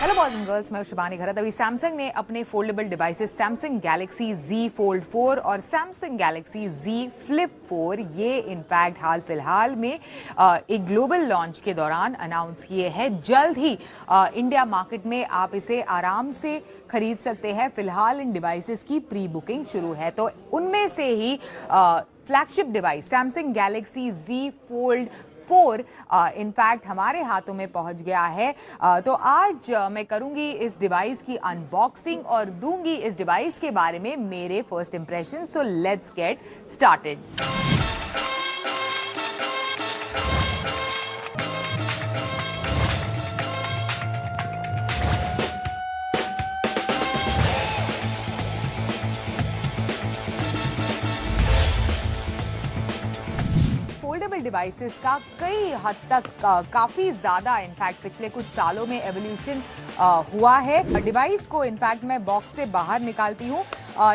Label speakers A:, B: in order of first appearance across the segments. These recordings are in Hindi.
A: हेलो बॉयज एंड गर्ल्स, मैं शिबानी घरत। अभी सैमसंग ने अपने foldable devices Samsung Galaxy Z Fold 4 और सैमसंग गैलेक्सी Z Flip 4 ये इनफैक्ट हाल फिलहाल में एक ग्लोबल लॉन्च के दौरान अनाउंस किए हैं। जल्द ही इंडिया मार्केट में आप इसे आराम से खरीद सकते हैं। फिलहाल इन डिवाइसेस की प्री बुकिंग शुरू है, तो उनमें से ही flagship device Samsung Galaxy Z Fold 4 in fact हमारे हाथों में पहुंच गया है। तो आज मैं करूंगी इस डिवाइस की अनबॉक्सिंग और दूंगी इस डिवाइस के बारे में मेरे first impression. So let's get started. Foldable devices का कई हद तक काफ़ी ज़्यादा इनफैक्ट पिछले कुछ सालों में एवोल्यूशन हुआ है। डिवाइस को इनफैक्ट मैं बॉक्स से बाहर निकालती हूँ,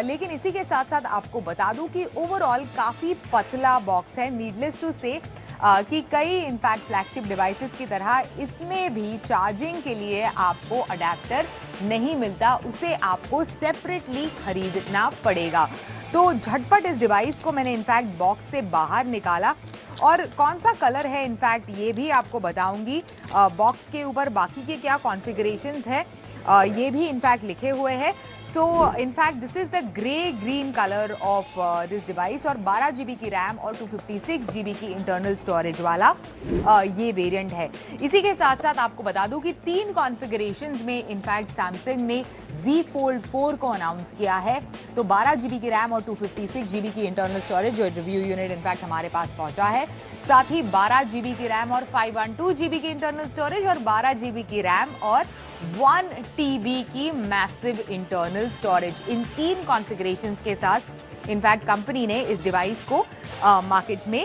A: लेकिन इसी के साथ साथ आपको बता दूं कि ओवरऑल काफ़ी पतला बॉक्स है। नीडलेस टू से कि कई इनफैक्ट फ्लैगशिप डिवाइसेस की तरह इसमें भी चार्जिंग के लिए आपको अडेप्टर नहीं मिलता, उसे आपको सेपरेटली खरीदना पड़ेगा। तो झटपट इस डिवाइस को मैंने इनफैक्ट बॉक्स से बाहर निकाला और कौन सा कलर है इनफैक्ट ये भी आपको बताऊंगी। बॉक्स के ऊपर बाकी के क्या कॉन्फ़िगरेशंस है ये भी इनफैक्ट लिखे हुए हैं। So in fact this is the grey green colour of this device और 12 GB की रैम और 256 GB की इंटरनल स्टोरेज वाला ये वेरिएंट है। इसी के साथ साथ आपको बता दूं कि 3 कॉन्फ़िगरेशंस में इनफैक्ट सैमसंग ने Z Fold 4 को अनाउंस किया है। तो 12 GB की रैम और 256 GB की इंटरनल स्टोरेज जो रिव्यू यूनिट इनफैक्ट हमारे पास पहुंचा है, साथ ही 12 GB की रैम और 512 GB की इंटरनल स्टोरेज और 12 GB की रैम और 1 TB की मैसिव इंटरनल स्टोरेज। इन 3 कॉन्फ़िगरेशंस के साथ इनफैक्ट कंपनी ने इस डिवाइस को मार्केट में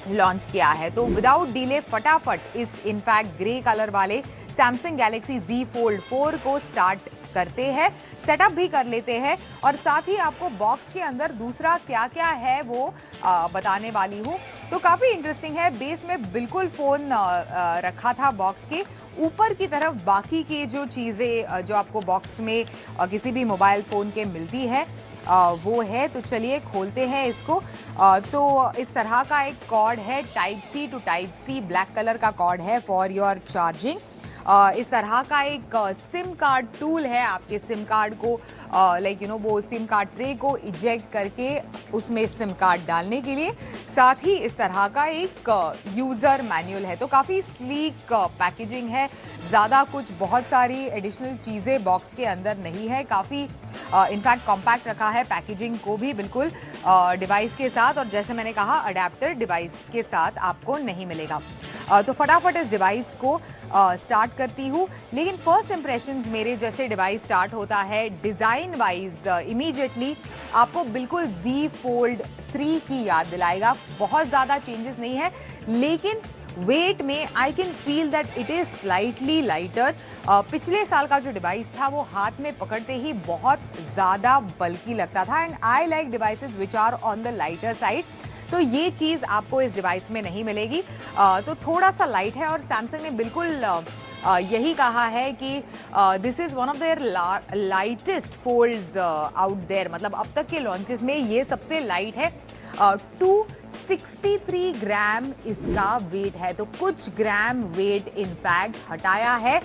A: लॉन्च किया है। तो विदाउट डिले फटाफट इस इनफैक्ट ग्रे कलर वाले सैमसंग गैलेक्सी Z Fold 4 को स्टार्ट करते हैं, सेटअप भी कर लेते हैं और साथ ही आपको बॉक्स के अंदर दूसरा क्या क्या है वो बताने वाली हूँ। तो काफ़ी इंटरेस्टिंग है। बेस में बिल्कुल फ़ोन रखा था बॉक्स के ऊपर की तरफ, बाकी की जो चीज़ें जो आपको बॉक्स में किसी भी मोबाइल फ़ोन के मिलती है वो है। तो चलिए खोलते हैं इसको। तो इस तरह का एक कॉर्ड है, type C to type C black colour का कॉर्ड है फॉर योर चार्जिंग। इस तरह का एक सिम कार्ड टूल है आपके सिम कार्ड को वो सिम कार्ड ट्रे को इजेक्ट करके उसमें सिम कार्ड डालने के लिए। साथ ही इस तरह का एक यूज़र मैनुअल है। तो काफ़ी स्लीक पैकेजिंग है, ज़्यादा कुछ बहुत सारी एडिशनल चीज़ें बॉक्स के अंदर नहीं है। काफ़ी इनफैक्ट कॉम्पैक्ट रखा है पैकेजिंग को भी बिल्कुल डिवाइस के साथ, और जैसे मैंने कहा अडेप्टर डिवाइस के साथ आपको नहीं मिलेगा। तो फटाफट इस डिवाइस को स्टार्ट करती हूँ। लेकिन फर्स्ट इंप्रेशंस मेरे जैसे डिवाइस स्टार्ट होता है डिज़ाइन वाइज इमीडिएटली आपको बिल्कुल Z Fold 3 की याद दिलाएगा। बहुत ज़्यादा चेंजेस नहीं है, लेकिन वेट में I can feel that it is slightly lighter. पिछले साल का जो डिवाइस था वो हाथ में पकड़ते ही बहुत ज़्यादा बल्की लगता था and I like devices which are on the lighter side. तो ये चीज़ आपको इस डिवाइस में नहीं मिलेगी। तो थोड़ा सा लाइट है और सैमसंग ने बिल्कुल यही कहा है कि this is one of their lightest folds out there. मतलब अब तक के लॉन्चेस में ये सबसे लाइट है। 263 ग्राम इसका वेट है, तो कुछ ग्राम वेट इनफैक्ट हटाया है।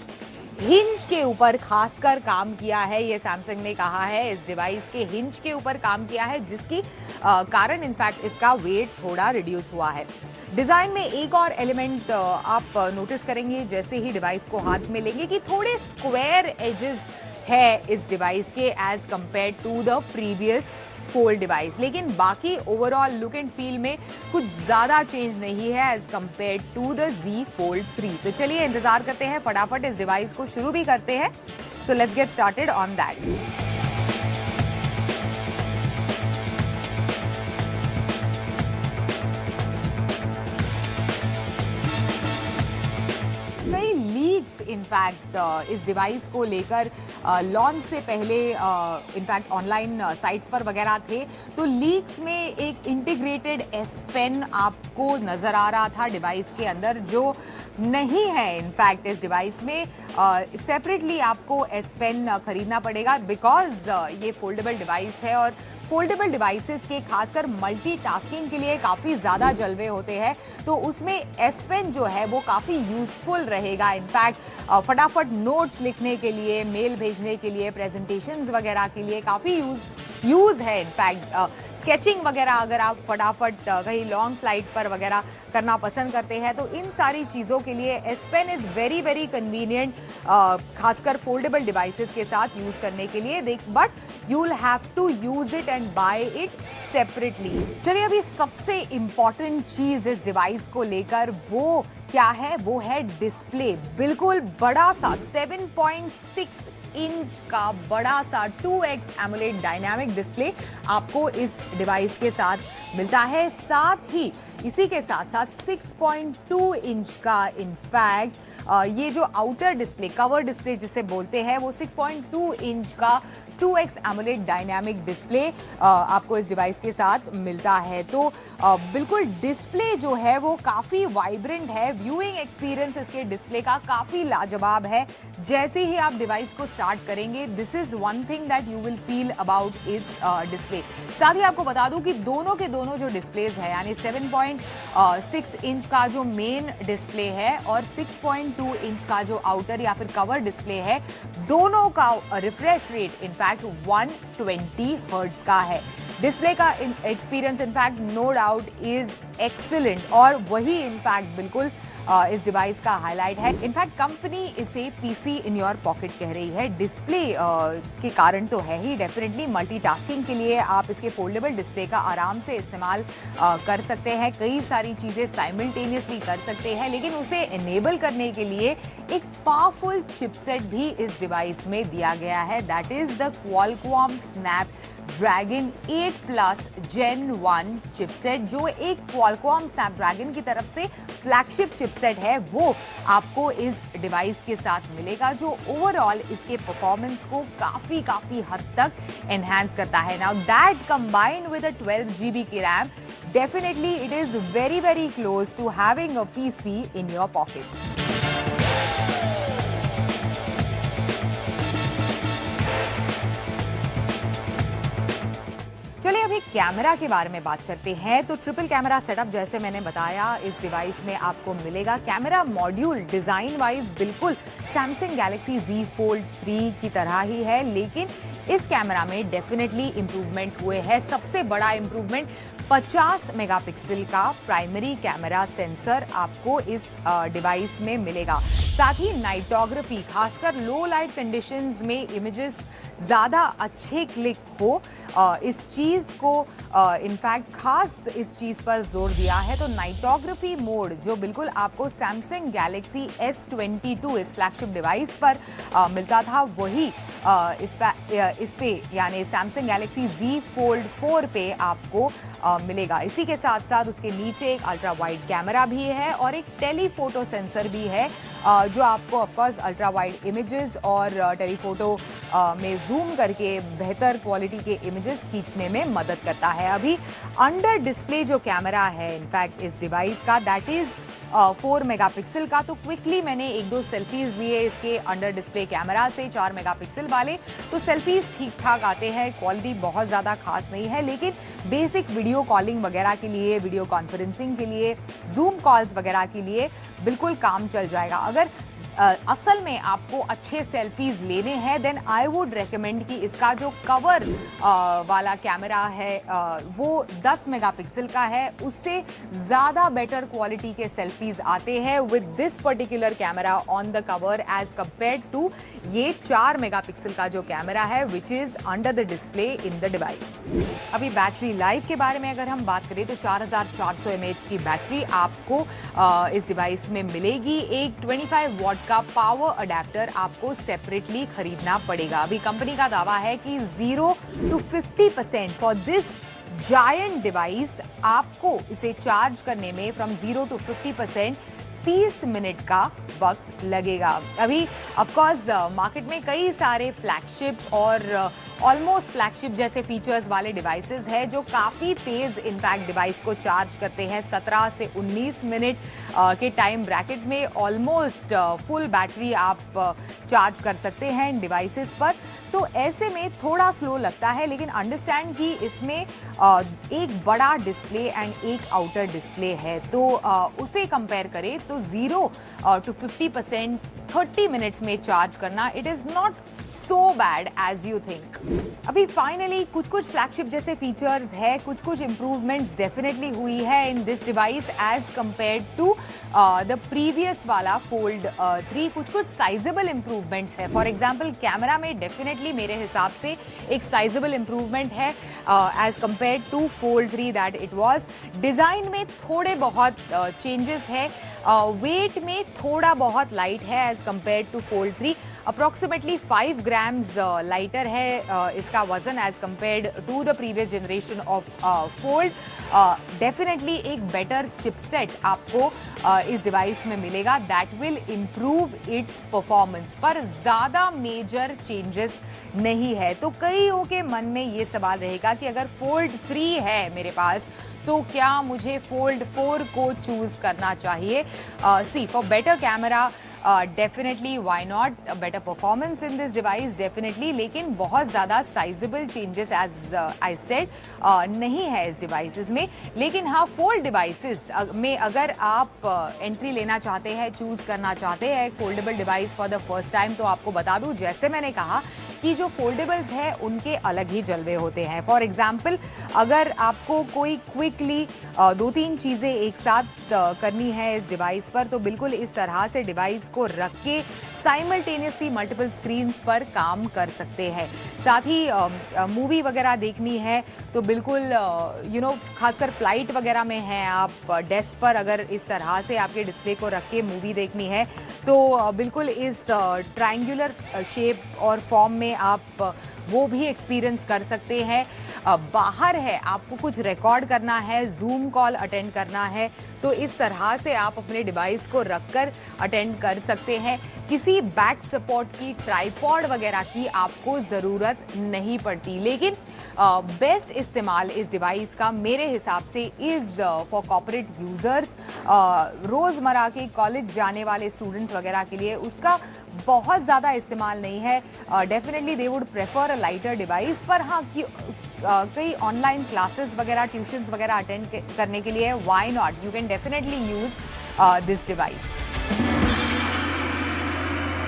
A: हिंज के ऊपर खासकर काम किया है, ये सैमसंग ने कहा है इस डिवाइस के हिंज के ऊपर काम किया है, जिसकी कारण इनफैक्ट इसका वेट थोड़ा रिड्यूस हुआ है। डिज़ाइन में एक और एलिमेंट आप नोटिस करेंगे जैसे ही डिवाइस को हाथ में लेंगे कि थोड़े स्क्वायर एजेस है इस डिवाइस के as compared to the previous fold device. लेकिन बाकी ओवरऑल लुक एंड फील में कुछ ज़्यादा चेंज नहीं है as compared to the Z Fold 3। तो चलिए इंतज़ार करते हैं, फटाफट इस डिवाइस को शुरू भी करते हैं। So let's get started on that. कई लीक्स इनफैक्ट इस डिवाइस को लेकर लॉन्च से पहले इनफैक्ट ऑनलाइन साइट्स पर वगैरह थे, तो लीक्स में एक इंटीग्रेटेड S Pen आपको नज़र आ रहा था डिवाइस के अंदर, जो नहीं है इनफैक्ट इस डिवाइस में। सेपरेटली आपको S Pen खरीदना पड़ेगा बिकॉज ये फोल्डेबल डिवाइस है और फोल्डेबल डिवाइसेस के खासकर मल्टीटास्किंग के लिए काफ़ी ज़्यादा जलवे होते हैं, तो उसमें S Pen जो है वो काफ़ी यूज़फुल रहेगा। इनफैक्ट फटाफट नोट्स लिखने के लिए, मेल भेजने के लिए, प्रेजेंटेशंस वगैरह के लिए काफ़ी यूज़ है। इनफैक्ट स्केचिंग वगैरह अगर आप फटाफट कहीं लॉन्ग फ्लाइट पर वगैरह करना पसंद करते हैं तो इन सारी चीज़ों के लिए S Pen is very very convenient, खासकर फोल्डेबल डिवाइसेस के साथ यूज़ करने के लिए। But you will have to use it and buy it separately. चलिए अभी सबसे इम्पॉर्टेंट चीज़ इस डिवाइस को लेकर वो क्या है, वो है डिस्प्ले। बिल्कुल बड़ा सा 7.6 इंच का बड़ा सा 2x AMOLED डायनामिक डिस्प्ले आपको इस डिवाइस के साथ मिलता है। साथ ही इसी के साथ साथ 6.2 इंच का इनफैक्ट ये जो आउटर डिस्प्ले, कवर डिस्प्ले जिसे बोलते हैं, वो 6.2 इंच का 2x AMOLED डायनामिक डिस्प्ले आपको इस डिवाइस के साथ मिलता है। तो बिल्कुल डिस्प्ले जो है वो काफ़ी वाइब्रेंट है। व्यूइंग एक्सपीरियंस इसके डिस्प्ले का काफ़ी लाजवाब है। जैसे ही आप डिवाइस को स्टार्ट करेंगे, this is one thing that you will feel about it's display. साथ ही आपको बता दूं कि दोनों के दोनों जो डिस्प्लेज है, यानी 7.6 इंच का जो मेन डिस्प्ले है और 6.2 इंच का जो आउटर या फिर कवर डिस्प्ले है, दोनों का रिफ्रेश रेट इनफैक्ट 120 हर्ट्ज का है। डिस्प्ले का experience in fact no doubt is excellent और वही इनफैक्ट बिल्कुल इस डिवाइस का हाईलाइट है। इनफैक्ट कंपनी इसे पीसी इन योर पॉकेट कह रही है। डिस्प्ले के कारण तो है ही, डेफिनेटली मल्टीटास्किंग के लिए आप इसके फोल्डेबल डिस्प्ले का आराम से इस्तेमाल कर सकते हैं, कई सारी चीज़ें साइमल्टेनियसली कर सकते हैं। लेकिन उसे इनेबल करने के लिए एक पावरफुल चिपसेट भी इस डिवाइस में दिया गया है, that is the Qualcomm Snapdragon 8 Plus Gen 1 chipset, जो एक Qualcomm Snapdragon की तरफ से फ्लैगशिप चिपसेट है, वो आपको इस डिवाइस के साथ मिलेगा, जो ओवरऑल इसके परफॉर्मेंस को काफ़ी हद तक एनहांस करता है। Now that combined with a 12 GB की RAM, definitely it is very very close to having a PC in your pocket. चलिए अभी कैमरा के बारे में बात करते हैं। तो ट्रिपल कैमरा सेटअप जैसे मैंने बताया इस डिवाइस में आपको मिलेगा। कैमरा मॉड्यूल डिज़ाइन वाइज बिल्कुल सैमसंग गैलेक्सी Z Fold 3 की तरह ही है, लेकिन इस कैमरा में डेफिनेटली इम्प्रूवमेंट हुए हैं। सबसे बड़ा इम्प्रूवमेंट 50 मेगापिक्सल का प्राइमरी कैमरा सेंसर आपको इस डिवाइस में मिलेगा। साथ ही नाइटोग्राफी, खासकर लो लाइट कंडीशंस में इमेजेस ज़्यादा अच्छे क्लिक हो, इस चीज़ को इनफैक्ट खास इस चीज़ पर जोर दिया है। तो नाइटोग्राफी मोड जो बिल्कुल आपको सैमसंग गैलेक्सी S22 इस फ्लैगशिप डिवाइस पर मिलता था, वही इस पे यानी सैमसंग गैलेक्सी Z Fold 4 पे आपको मिलेगा। इसी के साथ साथ उसके नीचे एक अल्ट्रा वाइड कैमरा भी है और एक टेलीफोटो सेंसर भी है, जो आपको ऑफकोर्स अल्ट्रा वाइड इमेजेस और टेलीफोटो में जूम करके बेहतर क्वालिटी के इमेजेस खींचने में मदद करता है। अभी अंडर डिस्प्ले जो कैमरा है इनफैक्ट इस डिवाइस का, दैट इज़ 4 मेगापिक्सल का। तो क्विकली मैंने एक दो सेल्फीज लिए इसके अंडर डिस्प्ले कैमरा से, 4 मेगापिक्सल वाले। तो सेल्फीज ठीक ठाक आते हैं, क्वालिटी बहुत ज़्यादा खास नहीं है, लेकिन बेसिक वीडियो कॉलिंग वगैरह के लिए, वीडियो कॉन्फ्रेंसिंग के लिए, जूम कॉल्स वगैरह के लिए बिल्कुल काम चल जाएगा। अगर असल में आपको अच्छे सेल्फीज लेने हैं देन आई वुड रेकमेंड कि इसका जो कवर वाला कैमरा है वो 10 मेगापिक्सल का है, उससे ज़्यादा बेटर क्वालिटी के सेल्फीज आते हैं with this particular camera on the cover as compared to ये 4 मेगापिक्सल का जो कैमरा है which is under the display in the device. अभी बैटरी लाइफ के बारे में अगर हम बात करें तो 4400 mAh की बैटरी आपको इस डिवाइस में मिलेगी। एक 25 वॉट का पावर अडेप्टर आपको सेपरेटली खरीदना पड़ेगा। अभी कंपनी का दावा है कि 0 to 50% for this giant device आपको इसे चार्ज करने में फ्रॉम 0 to 50% 30 मिनट का वक्त लगेगा। अभी ऑफकोर्स मार्केट में कई सारे फ्लैगशिप और ऑलमोस्ट फ्लैगशिप जैसे फीचर्स वाले डिवाइसेस है जो काफ़ी तेज़ इनफैक्ट डिवाइस को चार्ज करते हैं। 17 से 19 मिनट के टाइम ब्रैकेट में ऑलमोस्ट फुल बैटरी आप चार्ज कर सकते हैं इन डिवाइसेस पर। तो ऐसे में थोड़ा स्लो लगता है, लेकिन अंडरस्टैंड कि इसमें एक बड़ा डिस्प्ले एंड एक आउटर डिस्प्ले है, तो उसे कंपेयर करें तो 0 to 50% 30 मिनट्स में चार्ज करना it is not so bad as you think. अभी फाइनली कुछ फ्लैगशिप जैसे फीचर्स है, कुछ इंप्रूवमेंट्स डेफिनेटली हुई है in this device as compared to the previous वाला फोल्ड 3। कुछ साइजेबल इंप्रूवमेंट्स है। फॉर एग्जांपल कैमरा में डेफिनेटली मेरे हिसाब से एक साइजेबल इंप्रूवमेंट है as compared to fold 3 that it was. Design में थोड़े बहुत चेंजेस है। वेट में थोड़ा बहुत लाइट है as compared to fold 3। Approximately 5 grams lighter है इसका वजन as compared to the previous generation of fold. Definitely एक बेटर चिपसेट आपको इस डिवाइस में मिलेगा that will improve its performance, पर ज़्यादा मेजर चेंजेस नहीं है। तो कईयों के मन में ये सवाल रहेगा कि अगर फोल्ड 3 है मेरे पास तो क्या मुझे फोल्ड 4 को चूज़ करना चाहिए? See for better camera definitely why not, better performance in this device definitely, लेकिन बहुत ज़्यादा sizeable changes as I said नहीं है इस डिवाइसेस में। लेकिन हाँ, फोल्ड डिवाइसेस में अगर आप एंट्री लेना चाहते हैं, चूज़ करना चाहते हैं एक foldable device for the first time, तो आपको बता दूँ जैसे मैंने कहा कि जो फोल्डेबल्स हैं उनके अलग ही जलवे होते हैं। फॉर एग्जाम्पल अगर आपको कोई क्विकली 2-3 चीज़ें एक साथ करनी है इस डिवाइस पर, तो बिल्कुल इस तरह से डिवाइस को रख के साइमल्टेनियसली मल्टीपल स्क्रीन्स पर काम कर सकते हैं। साथ ही मूवी वगैरह देखनी है तो बिल्कुल खासकर फ्लाइट वगैरह में हैं आप, डेस्क पर अगर इस तरह से आपके डिस्प्ले को रख के मूवी देखनी है तो बिल्कुल इस ट्रायंगुलर शेप और फॉर्म में आप वो भी एक्सपीरियंस कर सकते हैं। बाहर है, आपको कुछ रिकॉर्ड करना है, जूम कॉल अटेंड करना है, तो इस तरह से आप अपने डिवाइस को रखकर अटेंड कर सकते हैं। किसी बैक सपोर्ट की, ट्राइपॉड वगैरह की आपको ज़रूरत नहीं पड़ती। लेकिन बेस्ट इस्तेमाल इस डिवाइस का मेरे हिसाब से इज़ फॉर कॉर्पोरेट यूज़र्स। रोज़मर्रा के कॉलेज जाने वाले स्टूडेंट्स वगैरह के लिए उसका बहुत ज़्यादा इस्तेमाल नहीं है। Definitely they would prefer a lighter device, पर हाँ कई ऑनलाइन क्लासेस वगैरह, ट्यूशन्स वगैरह अटेंड करने के लिए why not, you can definitely use this device.